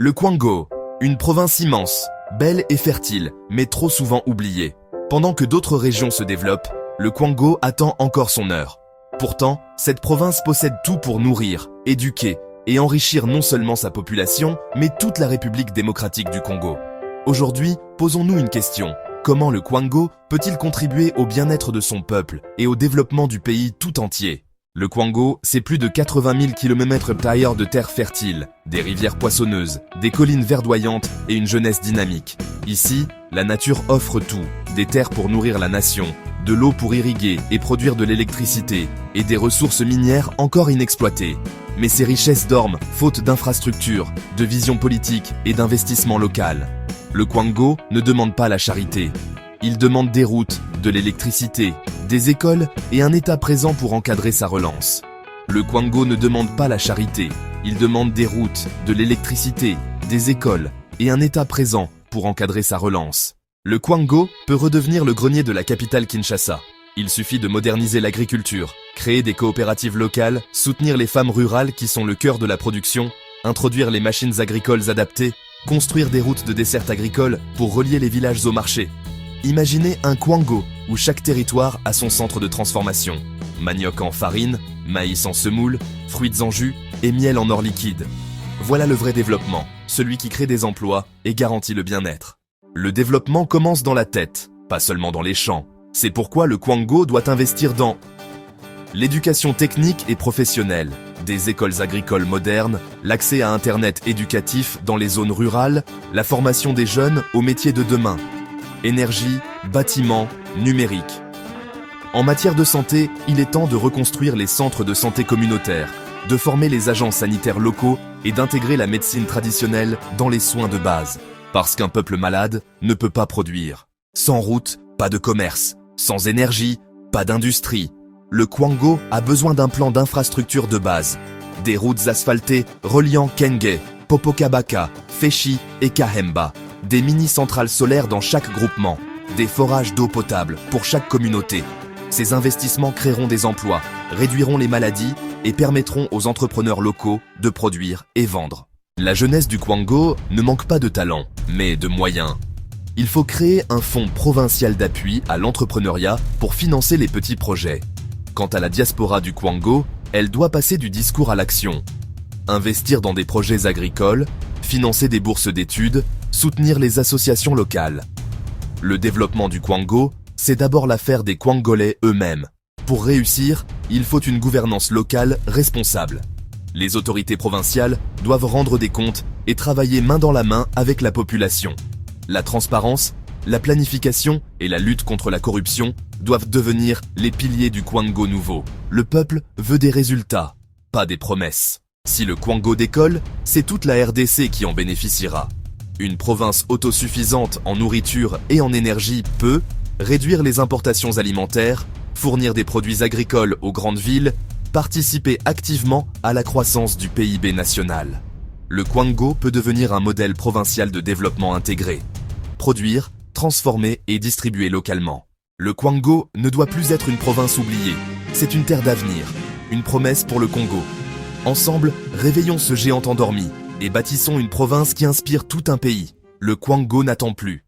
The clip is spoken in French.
Le Kwango, une province immense, belle et fertile, mais trop souvent oubliée. Pendant que d'autres régions se développent, le Kwango attend encore son heure. Pourtant, cette province possède tout pour nourrir, éduquer et enrichir non seulement sa population, mais toute la République démocratique du Congo. Aujourd'hui, posons-nous une question. Comment le Kwango peut-il contribuer au bien-être de son peuple et au développement du pays tout entier ? Le Kwango, c'est plus de 80 000 km² de terres fertiles, des rivières poissonneuses, des collines verdoyantes et une jeunesse dynamique. Ici, la nature offre tout, des terres pour nourrir la nation, de l'eau pour irriguer et produire de l'électricité, et des ressources minières encore inexploitées. Mais ces richesses dorment, faute d'infrastructures, de vision politique et d'investissement local. Le Kwango ne demande pas la charité. Il demande des routes, de l'électricité, des écoles et un État présent pour encadrer sa relance. Le Kwango ne demande pas la charité. Il demande des routes, de l'électricité, des écoles et un État présent pour encadrer sa relance. Le Kwango peut redevenir le grenier de la capitale Kinshasa. Il suffit de moderniser l'agriculture, créer des coopératives locales, soutenir les femmes rurales qui sont le cœur de la production, introduire les machines agricoles adaptées, construire des routes de desserte agricole pour relier les villages aux marchés. Imaginez un Kwango où chaque territoire a son centre de transformation. Manioc en farine, maïs en semoule, fruits en jus et miel en or liquide. Voilà le vrai développement, celui qui crée des emplois et garantit le bien-être. Le développement commence dans la tête, pas seulement dans les champs. C'est pourquoi le Kwango doit investir dans l'éducation technique et professionnelle, des écoles agricoles modernes, l'accès à Internet éducatif dans les zones rurales, la formation des jeunes aux métiers de demain, énergie, bâtiments, numérique. En matière de santé, il est temps de reconstruire les centres de santé communautaires, de former les agents sanitaires locaux et d'intégrer la médecine traditionnelle dans les soins de base. Parce qu'un peuple malade ne peut pas produire. Sans route, pas de commerce. Sans énergie, pas d'industrie. Le Kwango a besoin d'un plan d'infrastructure de base. Des routes asphaltées reliant Kenge, Popokabaka, Feshi et Kahemba. Des mini-centrales solaires dans chaque groupement. Des forages d'eau potable pour chaque communauté. Ces investissements créeront des emplois, réduiront les maladies et permettront aux entrepreneurs locaux de produire et vendre. La jeunesse du Kwango ne manque pas de talent, mais de moyens. Il faut créer un fonds provincial d'appui à l'entrepreneuriat pour financer les petits projets. Quant à la diaspora du Kwango, elle doit passer du discours à l'action. Investir dans des projets agricoles, financer des bourses d'études, soutenir les associations locales. Le développement du Kwango, c'est d'abord l'affaire des Kwangolais eux-mêmes. Pour réussir, il faut une gouvernance locale responsable. Les autorités provinciales doivent rendre des comptes et travailler main dans la main avec la population. La transparence, la planification et la lutte contre la corruption doivent devenir les piliers du Kwango nouveau. Le peuple veut des résultats, pas des promesses. Si le Kwango décolle, c'est toute la RDC qui en bénéficiera. Une province autosuffisante en nourriture et en énergie peut réduire les importations alimentaires, fournir des produits agricoles aux grandes villes, participer activement à la croissance du PIB national. Le Kwango peut devenir un modèle provincial de développement intégré. Produire, transformer et distribuer localement. Le Kwango ne doit plus être une province oubliée. C'est une terre d'avenir, une promesse pour le Congo. Ensemble, réveillons ce géant endormi et bâtissons une province qui inspire tout un pays. Le Kwango n'attend plus.